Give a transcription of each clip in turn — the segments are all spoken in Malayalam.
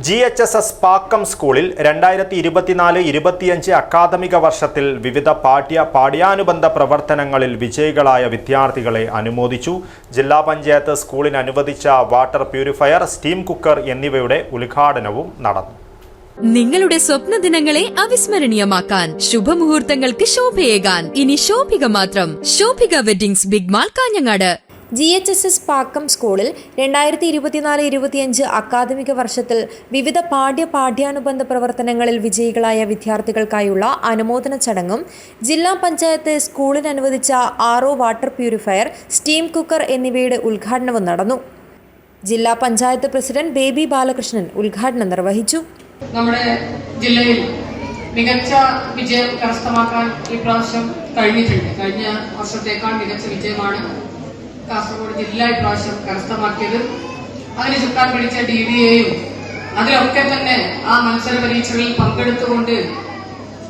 GHSS പാക്കം സ്കൂളിൽ 2024-25 അക്കാദമിക വർഷത്തിൽ വിവിധ പാഠ്യാനുബന്ധ പ്രവർത്തനങ്ങളിൽ വിജയികളായ വിദ്യാർത്ഥികളെ അനുമോദിച്ചു. ജില്ലാ പഞ്ചായത്ത് സ്കൂളിന് അനുവദിച്ച വാട്ടർ പ്യൂരിഫയർ, സ്റ്റീം കുക്കർ എന്നിവയുടെ ഉദ്ഘാടനവും നടന്നു. നിങ്ങളുടെ സ്വപ്ന ദിനങ്ങളെ അവിസ്മരണീയമാക്കാൻ, ശുഭമുഹൂർത്തങ്ങൾക്ക് ശോഭയേകാൻ ഇനി ശോഭിക മാത്രം. Shobhika weddings, big mall, Kanhangad. GHSS Pakkam സ്കൂളിൽ 2024-25 അക്കാദമിക വർഷത്തിൽ വിവിധ പാഠ്യാനുബന്ധ പ്രവർത്തനങ്ങളിൽ വിജയികളായ വിദ്യാർത്ഥികൾക്കായുള്ള അനുമോദന ചടങ്ങും ജില്ലാ പഞ്ചായത്ത് സ്കൂളിന് അനുവദിച്ച RO water purifier, steam cooker എന്നിവയുടെ ഉദ്ഘാടനവും നടന്നു. ജില്ലാ പഞ്ചായത്ത് പ്രസിഡന്റ് ബേബി ബാലകൃഷ്ണൻ ഉദ്ഘാടനം നിർവഹിച്ചു. നമ്മുടെ ജില്ലയിൽ മികച്ച വിജയം കരസ്ഥമാക്കാൻ ഈ പ്രാവശ്യം കഴിഞ്ഞിട്ടുണ്ട്. കഴിഞ്ഞ വർഷത്തേക്കാൾ മികച്ച വിജയമാണ് കാസർഗോഡ് ജില്ല ഇപ്രാവശ്യം കരസ്ഥമാക്കിയത്. അതിന് ചുക്കാൻ പിടിച്ച DDAയും അതിലൊക്കെ തന്നെ ആ മത്സര പരീക്ഷകളിൽ പങ്കെടുത്തുകൊണ്ട്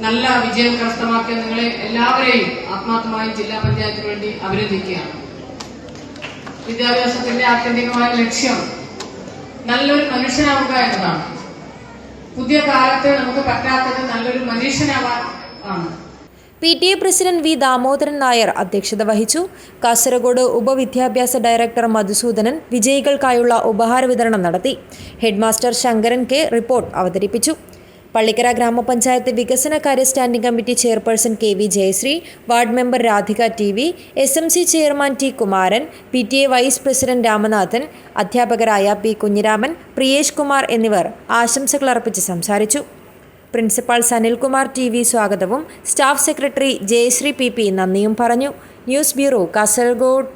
നല്ല വിജയം കരസ്ഥമാക്കിയ നിങ്ങളെ എല്ലാവരെയും ആത്മാർത്ഥമായി ജില്ലാ പഞ്ചായത്തിന് വേണ്ടി അഭിനന്ദിക്കുകയാണ്. വിദ്യാഭ്യാസത്തിന്റെ ആത്യന്തികമായ ലക്ഷ്യം നല്ലൊരു മനുഷ്യനാവുക എന്നതാണ്. പുതിയ കാലത്ത് നമുക്ക് പറ്റാത്തത് നല്ലൊരു മനുഷ്യനാവാൻ ആണ്. PTA president V. Damodaran Nair അധ്യക്ഷത വഹിച്ചു. കാസർഗോഡ് ഉപവിദ്യാഭ്യാസ ഡയറക്ടർ മധുസൂദനൻ വിജയികൾക്കായുള്ള ഉപഹാര വിതരണം നടത്തി. Headmaster Sankaran K. റിപ്പോർട്ട് അവതരിപ്പിച്ചു. പള്ളിക്കര ഗ്രാമപഞ്ചായത്ത് വികസനകാര്യ standing committee chairperson KV Jayasree, ward member Radhika TV, SMC chairman T. Kumaran, PTA vice president Ramanathan, അധ്യാപകരായ P. കുഞ്ഞിരാമൻ, പ്രിയേഷ് കുമാർ എന്നിവർ ആശംസകൾ അർപ്പിച്ച് സംസാരിച്ചു. പ്രിൻസിപ്പാൾ സനിൽകുമാർ TV സ്വാഗതവും സ്റ്റാഫ് സെക്രട്ടറി ജയശ്രീ PP നന്ദിയും പറഞ്ഞു. News bureau, Kasaragod.